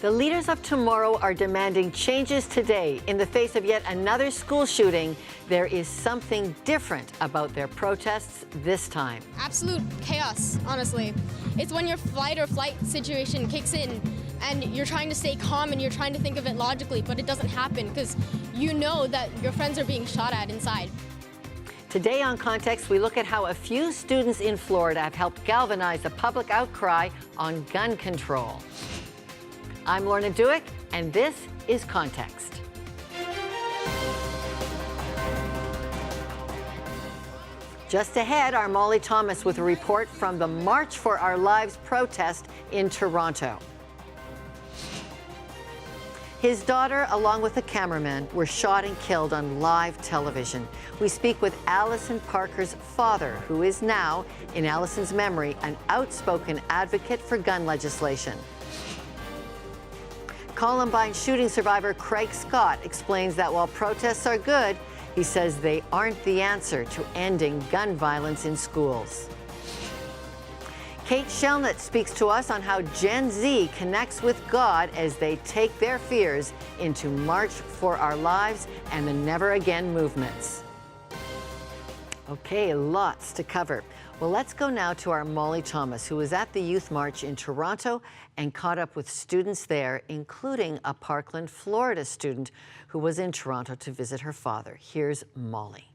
The leaders of tomorrow are demanding changes today. In the face of yet another school shooting, there is something different about their protests this time. Absolute chaos, honestly. It's when your fight or flight situation kicks in and you're trying to stay calm and you're trying to think of it logically, but it doesn't happen because you know that your friends are being shot at inside. Today on Context, we look at how a few students in Florida have helped galvanize the public outcry on gun control. I'm Lorna Duick, and this is Context. Just ahead, our Molly Thomas with a report from the March for Our Lives protest in Toronto. His daughter, along with the cameraman, were shot and killed on live television. We speak with Allison Parker's father, who is now, in Allison's memory, an outspoken advocate for gun legislation. Columbine shooting survivor Craig Scott explains that while protests are good, he says they aren't the answer to ending gun violence in schools. Kate Shellnut speaks to us on how Gen Z connects with God as they take their fears into March for Our Lives and the Never Again movements. Okay, lots to cover. Well, let's go now to our Molly Thomas, who was at the Youth March in Toronto and caught up with students there, including a Parkland, Florida student who was in Toronto to visit her father. Here's Molly.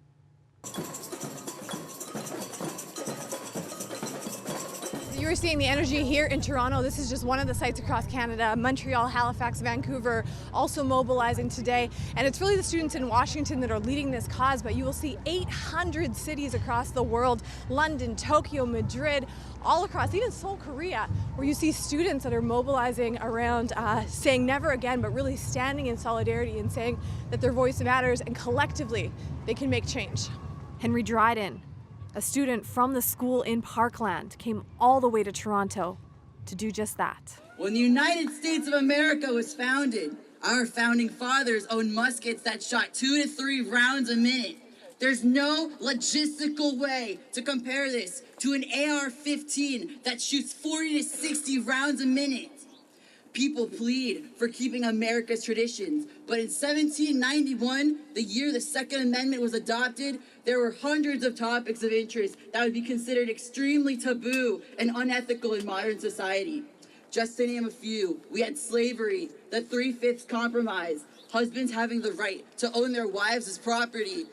You were seeing the energy here in Toronto. This is just one of the sites across Canada. Montreal, Halifax, Vancouver also mobilizing today. And it's really the students in Washington that are leading this cause, but you will see 800 cities across the world, London, Tokyo, Madrid, all across, even Seoul, Korea, where you see students that are mobilizing around saying never again, but really standing in solidarity and saying that their voice matters and collectively they can make change. Henry Dryden, a student from the school in Parkland, came all the way to Toronto to do just that. When the United States of America was founded, our founding fathers owned muskets that shot 2 to 3 rounds a minute. There's no logistical way to compare this to an AR-15 that shoots 40 to 60 rounds a minute. People plead for keeping America's traditions, but in 1791, the year the Second Amendment was adopted, there were hundreds of topics of interest that would be considered extremely taboo and unethical in modern society. Just to name a few, we had slavery, the 3/5 compromise, husbands having the right to own their wives as property.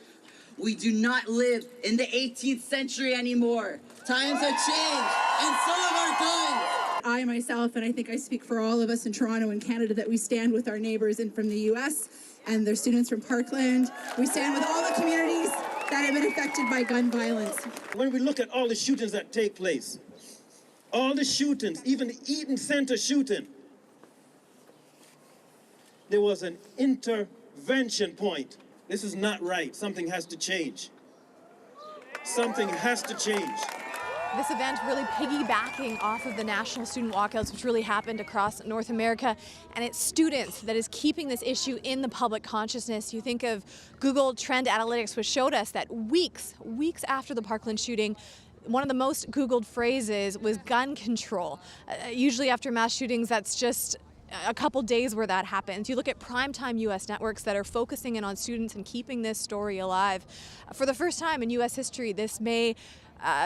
We do not live in the 18th century anymore. Times have changed, and so have our guns. I myself, and I think I speak for all of us in Toronto and Canada, that we stand with our neighbors in from the U.S. and their students from Parkland. We stand with all the communities that have been affected by gun violence. When we look at all the shootings that take place, all the shootings, even the Eaton Center shooting, there was an intervention point. This is not right. Something has to change. Something has to change. This event really piggybacking off of the national student walkouts, which really happened across North America, and it's students that is keeping this issue in the public consciousness. You think of Google Trend Analytics, which showed us that weeks after the Parkland shooting, one of the most Googled phrases was gun control. Usually after mass shootings, that's just a couple days where that happens. You look at primetime U.S. networks that are focusing in on students and keeping this story alive. For the first time in U.S. history, this may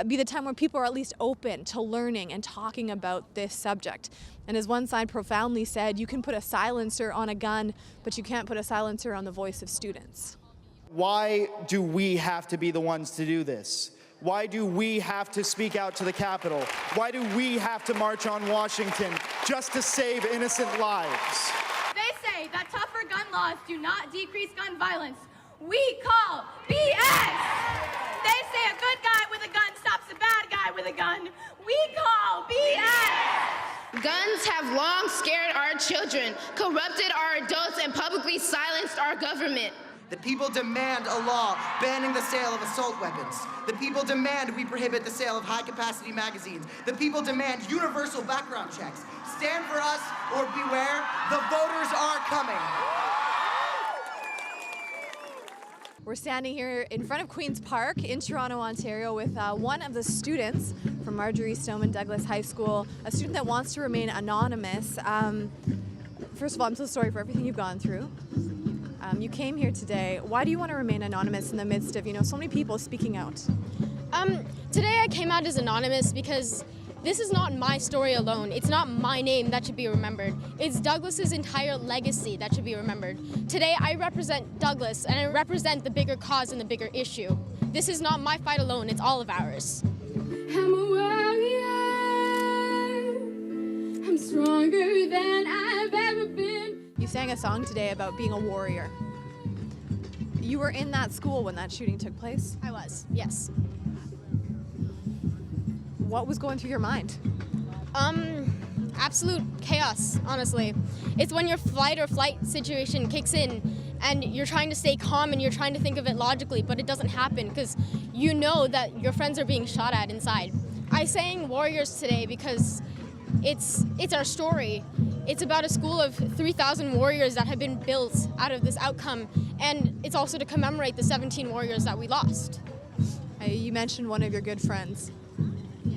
be the time where people are at least open to learning and talking about this subject. And as one side profoundly said, you can put a silencer on a gun, but you can't put a silencer on the voice of students. Why do we have to be the ones to do this? Why do we have to speak out to the Capitol? Why do we have to march on Washington just to save innocent lives? They say that tougher gun laws do not decrease gun violence. We call BS! They say a good guy with a gun stops a bad guy with a gun. We call BS! Guns have long scared our children, corrupted our adults, and publicly silenced our government. The people demand a law banning the sale of assault weapons. The people demand we prohibit the sale of high-capacity magazines. The people demand universal background checks. Stand for us or beware, the voters are coming. We're standing here in front of Queen's Park in Toronto, Ontario with one of the students from Marjorie Stoneman Douglas High School, a student that wants to remain anonymous. First of all, I'm so sorry for everything you've gone through. You came here today. Why do you want to remain anonymous in the midst of, so many people speaking out? Today I came out as anonymous because this is not my story alone. It's not my name that should be remembered. It's Douglas's entire legacy that should be remembered. Today I represent Douglas and I represent the bigger cause and the bigger issue. This is not my fight alone, it's all of ours. I'm a warrior. I'm stronger than I've ever been. You sang a song today about being a warrior. You were in that school when that shooting took place? I was, yes. What was going through your mind? Absolute chaos, honestly. It's when your fight or flight situation kicks in and you're trying to stay calm and you're trying to think of it logically, but it doesn't happen because you know that your friends are being shot at inside. I sang Warriors today because it's our story. It's about a school of 3,000 warriors that have been built out of this outcome, and it's also to commemorate the 17 warriors that we lost. You mentioned one of your good friends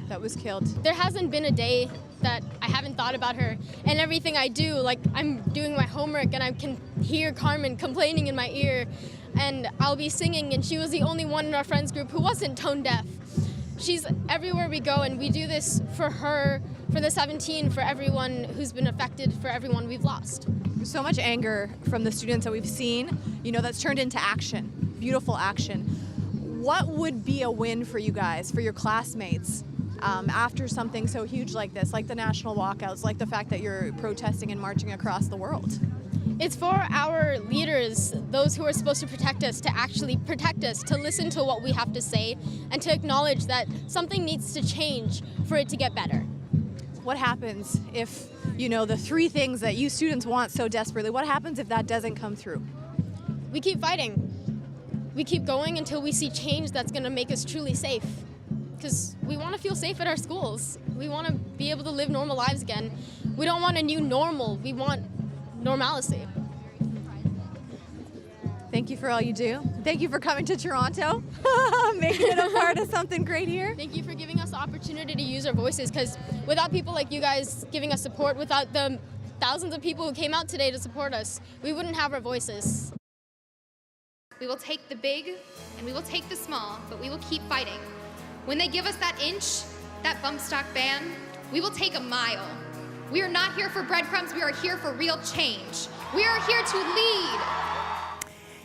that was killed. There hasn't been a day that I haven't thought about her, and everything I do, like I'm doing my homework and I can hear Carmen complaining in my ear, and I'll be singing, and she was the only one in our friends group who wasn't tone deaf. She's everywhere we go, and we do this for her, for the 17, for everyone who's been affected, for everyone we've lost. There's so much anger from the students that we've seen, that's turned into action, beautiful action. What would be a win for you guys, for your classmates, after something so huge like this, like the national walkouts, like the fact that you're protesting and marching across the world? It's for our leaders, those who are supposed to protect us, to actually protect us, to listen to what we have to say, and to acknowledge that something needs to change for it to get better. What happens if, the three things that you students want so desperately, what happens if that doesn't come through? We keep fighting. We keep going until we see change that's going to make us truly safe. Because we want to feel safe at our schools. We want to be able to live normal lives again. We don't want a new normal. We want normalcy. Thank you for all you do. Thank you for coming to Toronto, making it a part of something great here. Thank you for giving us the opportunity to use our voices, because without people like you guys giving us support, without the thousands of people who came out today to support us, we wouldn't have our voices. We will take the big and we will take the small, but we will keep fighting. When they give us that inch, that bump stock ban, we will take a mile. We are not here for breadcrumbs, we are here for real change. We are here to lead.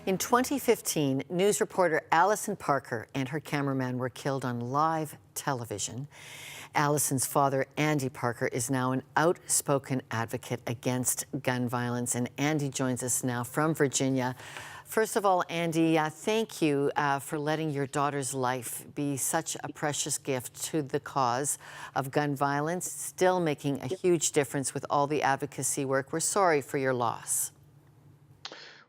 In 2015, news reporter Allison Parker and her cameraman were killed on live television. Allison's father, Andy Parker, is now an outspoken advocate against gun violence, and Andy joins us now from Virginia. First of all, Andy, thank you for letting your daughter's life be such a precious gift to the cause of gun violence, still making a huge difference with all the advocacy work. We're sorry for your loss.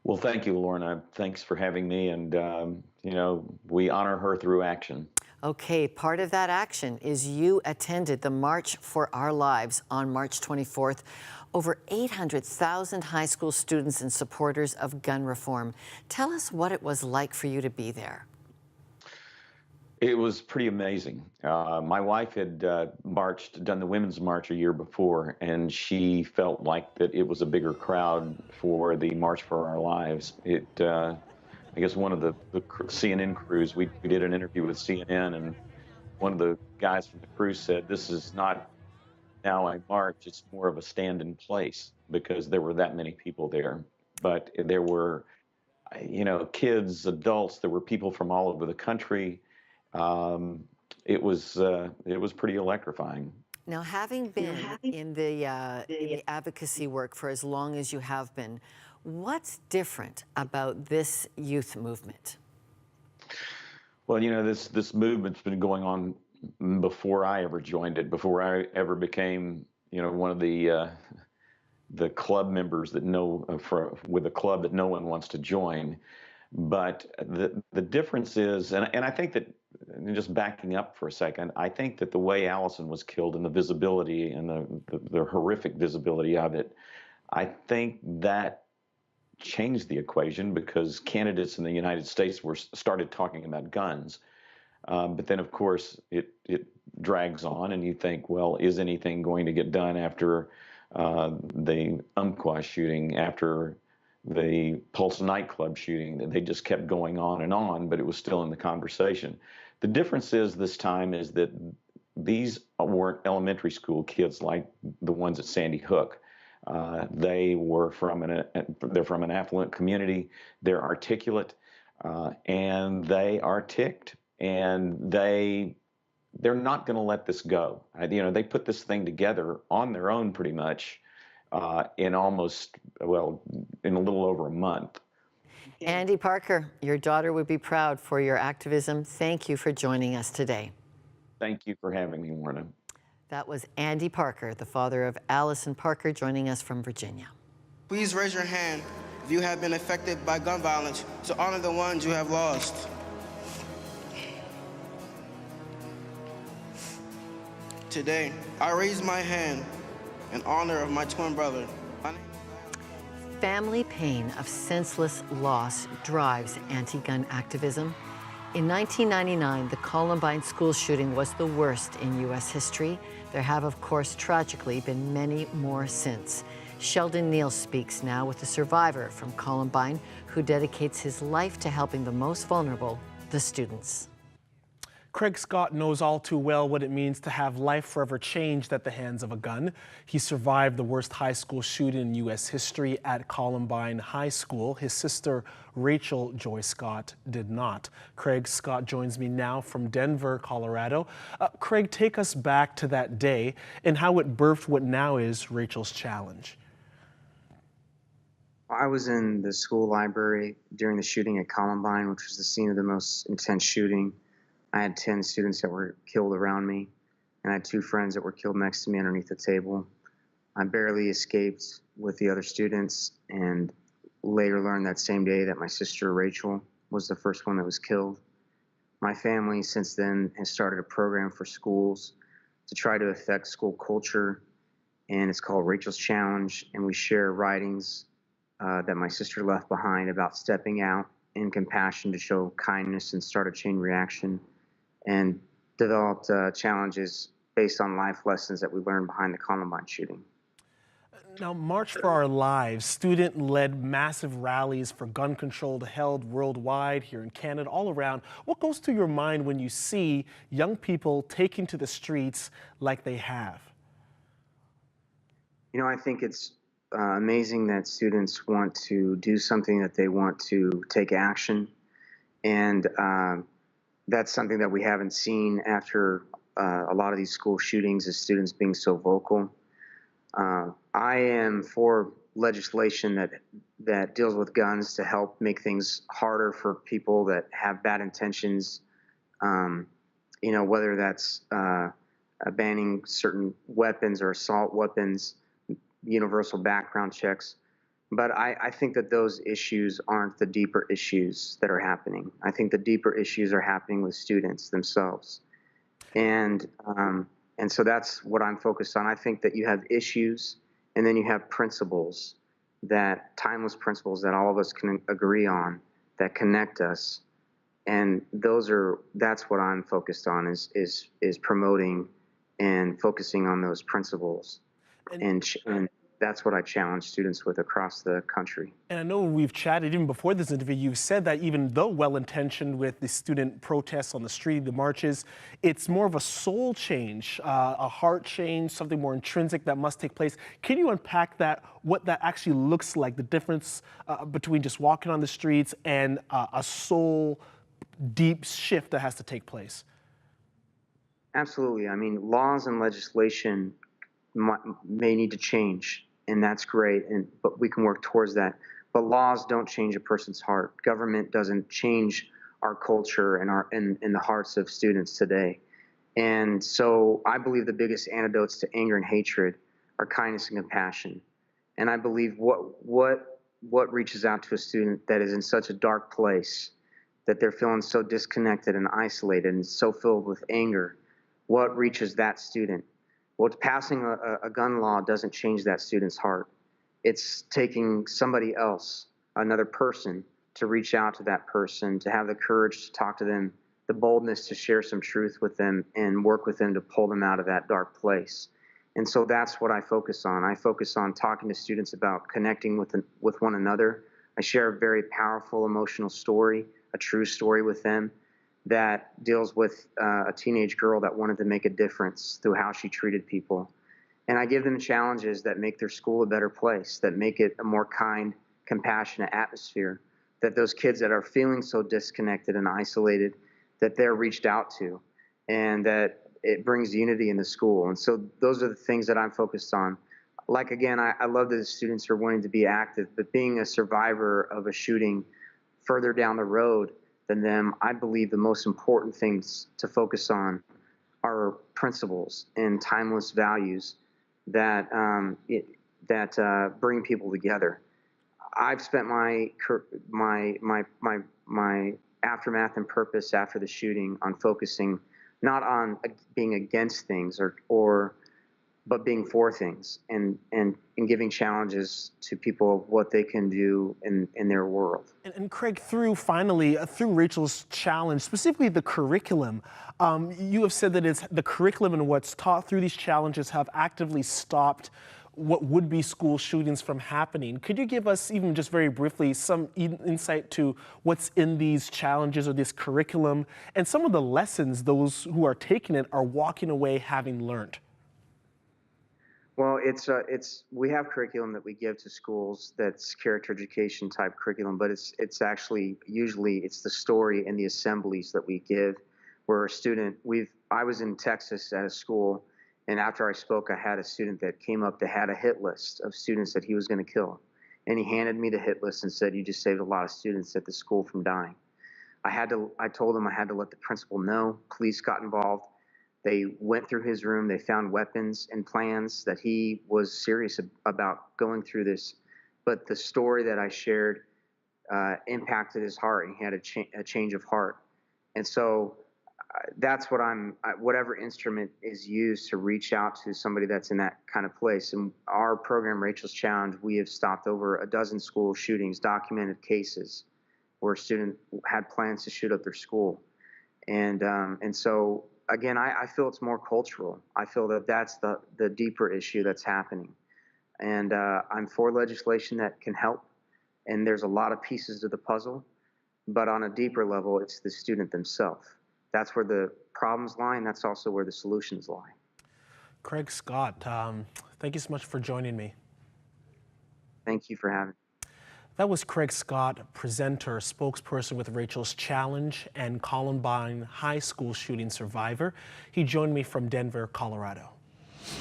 Well, thank you, Lorna. Thanks for having me, and we honor her through action. Okay, part of that action is you attended the March for Our Lives on March 24th. Over 800,000 high school students and supporters of gun reform. Tell us what it was like for you to be there. It was pretty amazing. My wife had done the Women's March a year before, and she felt like that it was a bigger crowd for the March for Our Lives. I guess one of the CNN crews, we did an interview with CNN, and one of the guys from the crew said, "This is not now a march, it's more of a stand in place," because there were that many people there. But there were, kids, adults, there were people from all over the country. It was pretty electrifying. Now, having been in the advocacy work for as long as you have been, what's different about this youth movement? Well, this movement's been going on before I ever joined it, before I ever became, one of the club members that with a club that no one wants to join. But the difference is, and I think that, just backing up for a second, I think that the way Allison was killed and the visibility and the horrific visibility of it, I think that changed the equation, because candidates in the United States started talking about guns. But then, of course, it drags on, and you think, well, is anything going to get done after the Umpqua shooting, after the Pulse nightclub shooting. They just kept going on, but it was still in the conversation. The difference is this time is that these weren't elementary school kids like the ones at Sandy Hook. They were they're from an affluent community. They're articulate, and they are ticked, and they're not going to let this go. They put this thing together on their own pretty much in in a little over a month. Andy Parker, your daughter would be proud for your activism. Thank you for joining us today. Thank you for having me, Lorna. That was Andy Parker, the father of Allison Parker, joining us from Virginia. Please raise your hand if you have been affected by gun violence to honor the ones you have lost. Today, I raise my hand in honor of my twin brother. Family pain of senseless loss drives anti-gun activism. In 1999, the Columbine school shooting was the worst in U.S. history. There have, of course, tragically been many more since. Sheldon Neal speaks now with a survivor from Columbine who dedicates his life to helping the most vulnerable, the students. Craig Scott knows all too well what it means to have life forever changed at the hands of a gun. He survived the worst high school shooting in U.S. history at Columbine High School. His sister, Rachel Joy Scott, did not. Craig Scott joins me now from Denver, Colorado. Craig, take us back to that day and how it birthed what now is Rachel's challenge. I was in the school library during the shooting at Columbine, which was the scene of the most intense shooting. I had 10 students that were killed around me, and I had 2 friends that were killed next to me underneath the table. I barely escaped with the other students, and later learned that same day that my sister Rachel was the first one that was killed. My family since then has started a program for schools to try to affect school culture, and it's called Rachel's Challenge, and we share writings that my sister left behind about stepping out in compassion to show kindness and start a chain reaction, and developed challenges based on life lessons that we learned behind the Columbine shooting. Now, March for Our Lives, student-led massive rallies for gun control held worldwide, here in Canada, all around. What goes through your mind when you see young people taking to the streets like they have? I think it's amazing that students want to do something, that they want to take action, and that's something that we haven't seen after a lot of these school shootings, is students being so vocal. I am for legislation that deals with guns to help make things harder for people that have bad intentions, whether that's banning certain weapons or assault weapons, universal background checks. But I think that those issues aren't the deeper issues that are happening. I think the deeper issues are happening with students themselves. And so that's what I'm focused on. I think that you have issues, and then you have principles, timeless principles that all of us can agree on, that connect us. And that's what I'm focused on, is promoting and focusing on those principles. And that's what I challenge students with across the country. And I know we've chatted even before this interview, you've said that even though well-intentioned with the student protests on the street, the marches, it's more of a soul change, a heart change, something more intrinsic that must take place. Can you unpack that, what that actually looks like, the difference between just walking on the streets and a soul deep shift that has to take place? Absolutely. I mean, laws and legislation may need to change, and that's great, but we can work towards that. But laws don't change a person's heart. Government doesn't change our culture and the hearts of students today. And so I believe the biggest antidotes to anger and hatred are kindness and compassion. And I believe what reaches out to a student that is in such a dark place, that they're feeling so disconnected and isolated and so filled with anger, what reaches that student? Well, passing a gun law doesn't change that student's heart. It's taking somebody else, another person, to reach out to that person, to have the courage to talk to them, the boldness to share some truth with them and work with them to pull them out of that dark place. And so that's what I focus on. I focus on talking to students about connecting with one another. I share a very powerful emotional story, a true story with them that deals with a teenage girl that wanted to make a difference through how she treated people. And I give them challenges that make their school a better place, that make it a more kind, compassionate atmosphere, that those kids that are feeling so disconnected and isolated, that they're reached out to, and that it brings unity in the school. And so those are the things that I'm focused on. Like, again, I love that the students are wanting to be active, but being a survivor of a shooting further down the road than them, I believe the most important things to focus on are principles and timeless values that bring people together. I've spent my aftermath and purpose after the shooting on focusing not on being against things but being for things and giving challenges to people of what they can do in their world. And Craig, through Rachel's challenge, specifically the curriculum, you have said that it's the curriculum and what's taught through these challenges have actively stopped what would be school shootings from happening. Could you give us, even just very briefly, some insight to what's in these challenges or this curriculum and some of the lessons those who are taking it are walking away having learned? Well, we have curriculum that we give to schools that's character education type curriculum, but it's actually usually it's the story and the assemblies that we give where a student, I was in Texas at a school, and after I spoke, I had a student that came up that had a hit list of students that he was going to kill. And he handed me the hit list and said, "You just saved a lot of students at the school from dying." I told him I had to let the principal know. Police got involved. They went through his room. They found weapons and plans that he was serious about going through this. But the story that I shared impacted his heart, and he had a change of heart. And so that's what whatever instrument is used to reach out to somebody that's in that kind of place. And our program, Rachel's Challenge, we have stopped over a dozen school shootings, documented cases where a student had plans to shoot up their school. And so, again, I feel it's more cultural. I feel that that's the deeper issue that's happening. And I'm for legislation that can help. And there's a lot of pieces to the puzzle. But on a deeper level, it's the student themselves. That's where the problems lie, and that's also where the solutions lie. Craig Scott, thank you so much for joining me. Thank you for having me. That was Craig Scott, presenter, spokesperson with Rachel's Challenge and Columbine High School shooting survivor. He joined me from Denver, Colorado.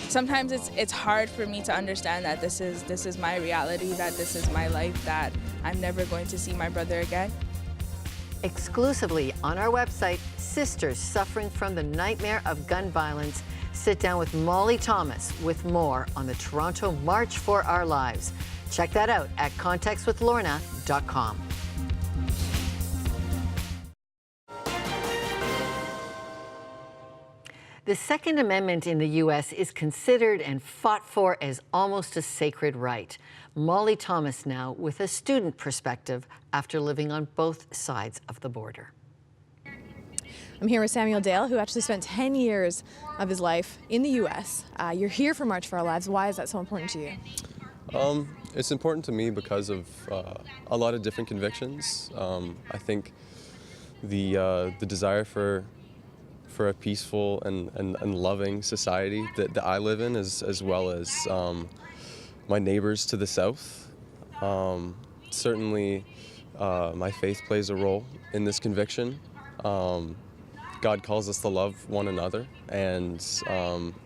Sometimes it's hard for me to understand that this is my reality, that this is my life, that I'm never going to see my brother again. Exclusively on our website, sisters suffering from the nightmare of gun violence sit down with Molly Thomas with more on the Toronto March for Our Lives. Check that out at contextwithlorna.com. The Second Amendment in the U.S. is considered and fought for as almost a sacred right. Molly Thomas now with a student perspective after living on both sides of the border. I'm here with Samuel Dale, who actually spent 10 years of his life in the U.S. You're here for March for Our Lives. Why is that so important to you? It's important to me because of a lot of different convictions. I think the desire for a peaceful and loving society that I live in, as well as my neighbors to the south. Certainly, my faith plays a role in this conviction. God calls us to love one another, and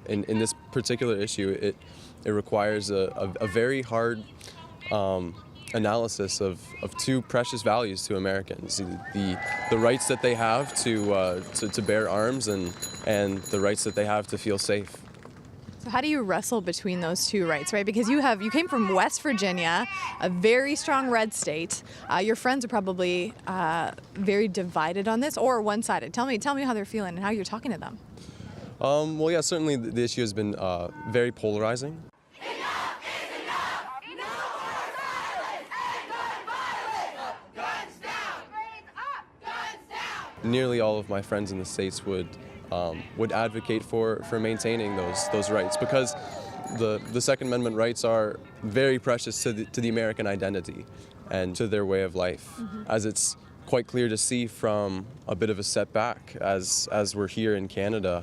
in this particular issue, it requires a very hard analysis of two precious values to Americans: the rights that they have to bear arms and the rights that they have to feel safe. So how do you wrestle between those two rights, right? Because you came from West Virginia, a very strong red state. Your friends are probably very divided on this, or one-sided. Tell me how they're feeling and how you're talking to them. Well, yeah, certainly the issue has been very polarizing. Nearly all of my friends in the States would would advocate for maintaining those rights, because the Second Amendment rights are very precious to the American identity and to their way of life, as it's quite clear to see from a bit of a setback as we're here in Canada.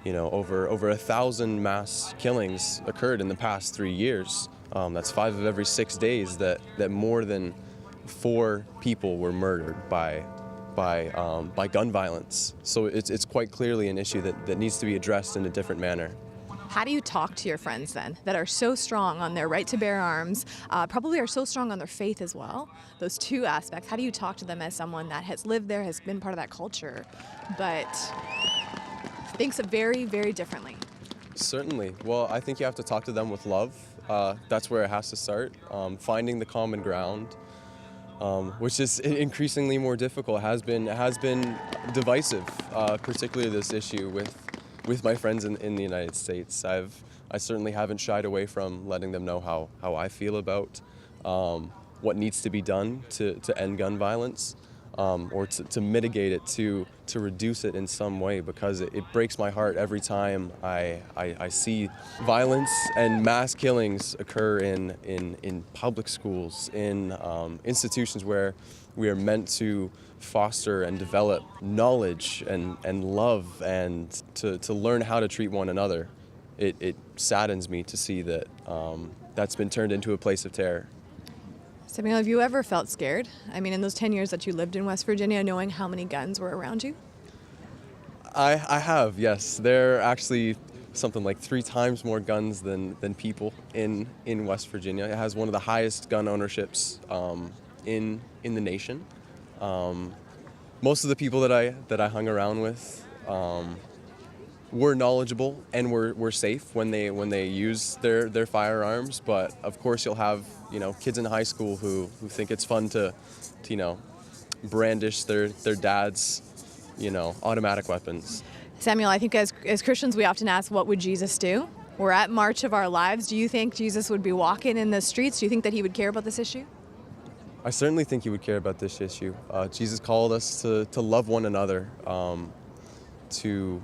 You know, over 1,000 mass killings occurred in the past 3 years. That's 5 of every 6 days that more than 4 people were murdered by gun violence. So it's quite clearly an issue that needs to be addressed in a different manner. How do you talk to your friends then that are so strong on their right to bear arms, probably are so strong on their faith as well? Those two aspects, how do you talk to them as someone that has lived there, has been part of that culture, but thinks very, very differently? Certainly. Well, I think you have to talk to them with love. That's where it has to start. Finding the common ground, which is increasingly more difficult, has been divisive, particularly this issue with my friends in the United States. I certainly haven't shied away from letting them know how I feel about what needs to be done to end gun violence, or to mitigate it, to reduce it in some way, because it breaks my heart every time I see violence and mass killings occur in public schools, in institutions where we are meant to foster and develop knowledge and love and to learn how to treat one another. It saddens me to see that that's been turned into a place of terror. Samuel, have you ever felt scared? I mean, in those 10 years that you lived in West Virginia, knowing how many guns were around you? I have, yes. There are actually something like 3 times more guns than people in West Virginia. It has one of the highest gun ownerships in the nation. Most of the people that I hung around with were knowledgeable and were safe when they use their firearms, but of course you'll have, you know, kids in high school who think it's fun to you know, brandish their dad's, you know, automatic weapons. Samuel, I think as Christians we often ask, what would Jesus do? We're at March of Our Lives. Do you think Jesus would be walking in the streets? Do you think that he would care about this issue? I certainly think he would care about this issue. Jesus called us to love one another, to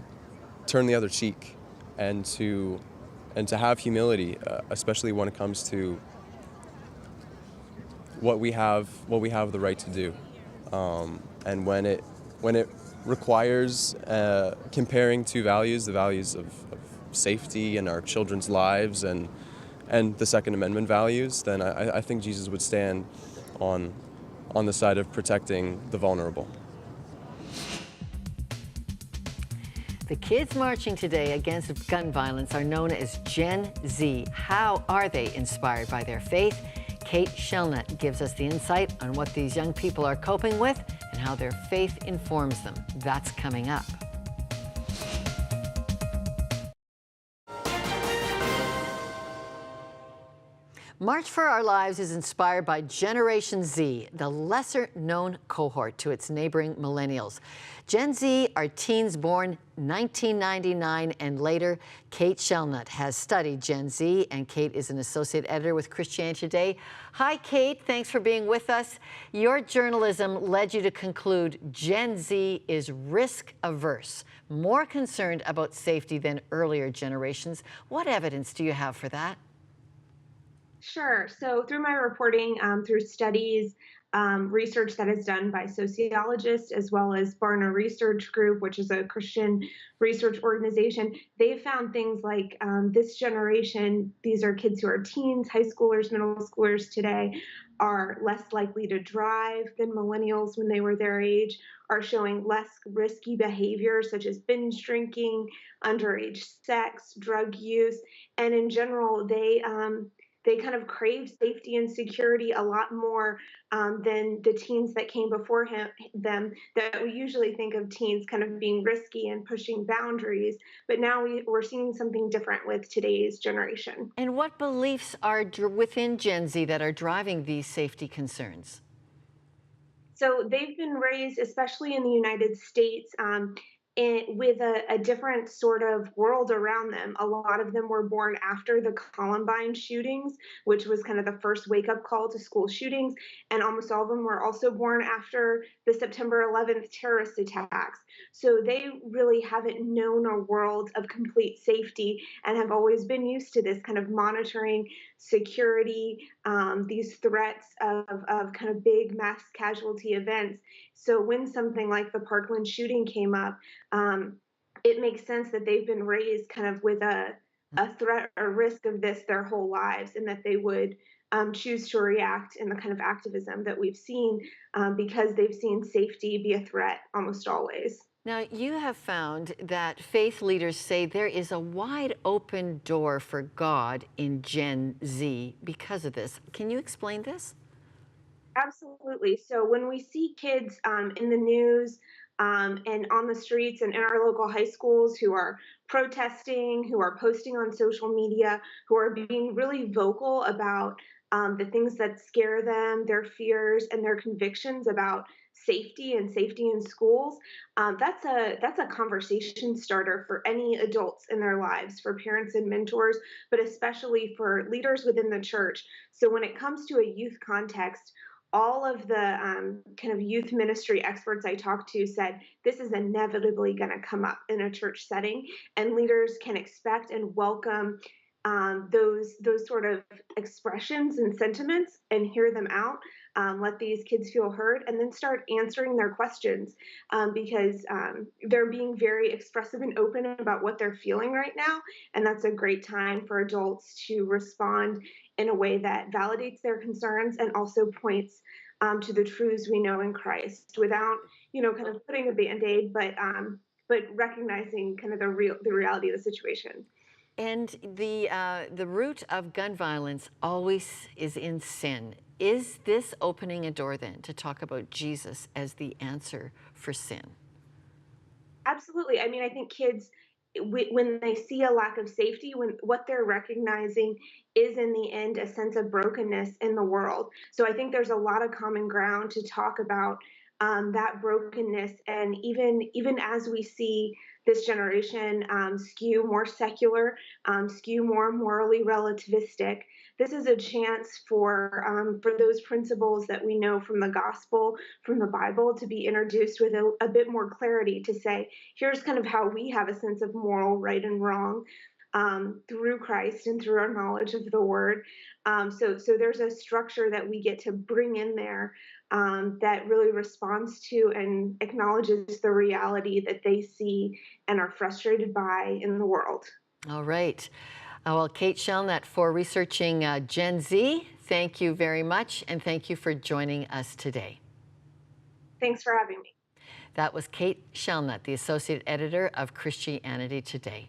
turn the other cheek, and to have humility, especially when it comes to what we have the right to do, and when it requires comparing two values, the values of safety and our children's lives, and the Second Amendment values, then I think Jesus would stand on the side of protecting the vulnerable. The kids marching today against gun violence are known as Gen Z. How are they inspired by their faith? Kate Shellnut gives us the insight on what these young people are coping with and how their faith informs them. That's coming up. March for Our Lives is inspired by Generation Z, the lesser-known cohort to its neighboring millennials. Gen Z are teens born 1999 and later. Kate Shellnut has studied Gen Z, and Kate is an associate editor with Christianity Today. Hi, Kate. Thanks for being with us. Your journalism led you to conclude Gen Z is risk-averse, more concerned about safety than earlier generations. What evidence do you have for that? Sure. So through my reporting, through studies, research that is done by sociologists, as well as Barna Research Group, which is a Christian research organization, they found things like this generation, these are kids who are teens, high schoolers, middle schoolers today, are less likely to drive than millennials when they were their age, are showing less risky behavior such as binge drinking, underage sex, drug use, and in general, they kind of crave safety and security a lot more than the teens that came before them, that we usually think of teens kind of being risky and pushing boundaries. But now we're seeing something different with today's generation. And what beliefs are within Gen Z that are driving these safety concerns? So they've been raised, especially in the United States, with a different sort of world around them. A lot of them were born after the Columbine shootings, which was kind of the first wake-up call to school shootings, and almost all of them were also born after the September 11th terrorist attacks. So they really haven't known a world of complete safety and have always been used to this kind of monitoring, security, these threats of kind of big mass casualty events. So when something like the Parkland shooting came up, it makes sense that they've been raised kind of with a threat or risk of this their whole lives, and that they would choose to react in the kind of activism that we've seen because they've seen safety be a threat almost always. Now, you have found that faith leaders say there is a wide open door for God in Gen Z because of this. Can you explain this? Absolutely. So when we see kids in the news and on the streets and in our local high schools who are protesting, who are posting on social media, who are being really vocal about the things that scare them, their fears, and their convictions about safety and safety in schools, that's a conversation starter for any adults in their lives, for parents and mentors, but especially for leaders within the church. So when it comes to a youth context, all of the kind of youth ministry experts I talked to said this is inevitably going to come up in a church setting, and leaders can expect and welcome those sort of expressions and sentiments and hear them out. Let these kids feel heard, and then start answering their questions because they're being very expressive and open about what they're feeling right now, and that's a great time for adults to respond in a way that validates their concerns and also points to the truths we know in Christ without, kind of putting a Band-Aid, but recognizing kind of the reality of the situation. And the root of gun violence always is in sin. Is this opening a door then to talk about Jesus as the answer for sin? Absolutely. I mean, I think kids, when they see a lack of safety, when what they're recognizing is in the end a sense of brokenness in the world. So I think there's a lot of common ground to talk about that brokenness, and even as we see this generation skew more secular, skew more morally relativistic, this is a chance for those principles that we know from the gospel, from the Bible, to be introduced with a bit more clarity, to say, here's kind of how we have a sense of moral right and wrong through Christ and through our knowledge of the Word. So there's a structure that we get to bring in there that really responds to and acknowledges the reality that they see and are frustrated by in the world. All right. Well, Kate Shellnut, for researching Gen Z, thank you very much, and thank you for joining us today. Thanks for having me. That was Kate Shellnut, the Associate Editor of Christianity Today.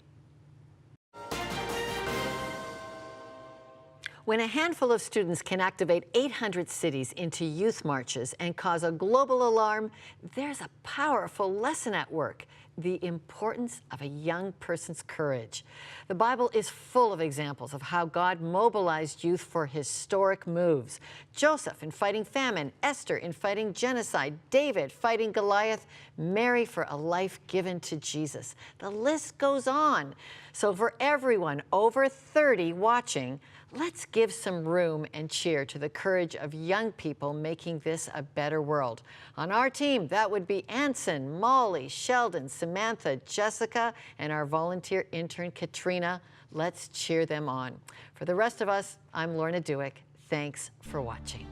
When a handful of students can activate 800 cities into youth marches and cause a global alarm, there's a powerful lesson at work: the importance of a young person's courage. The Bible is full of examples of how God mobilized youth for historic moves. Joseph in fighting famine, Esther in fighting genocide, David fighting Goliath, Mary for a life given to Jesus. The list goes on. So for everyone over 30 watching, let's give some room and cheer to the courage of young people making this a better world. On our team, that would be Anson, Molly, Sheldon, Samantha, Jessica, and our volunteer intern, Katrina. Let's cheer them on. For the rest of us, I'm Lorna Duick. Thanks for watching.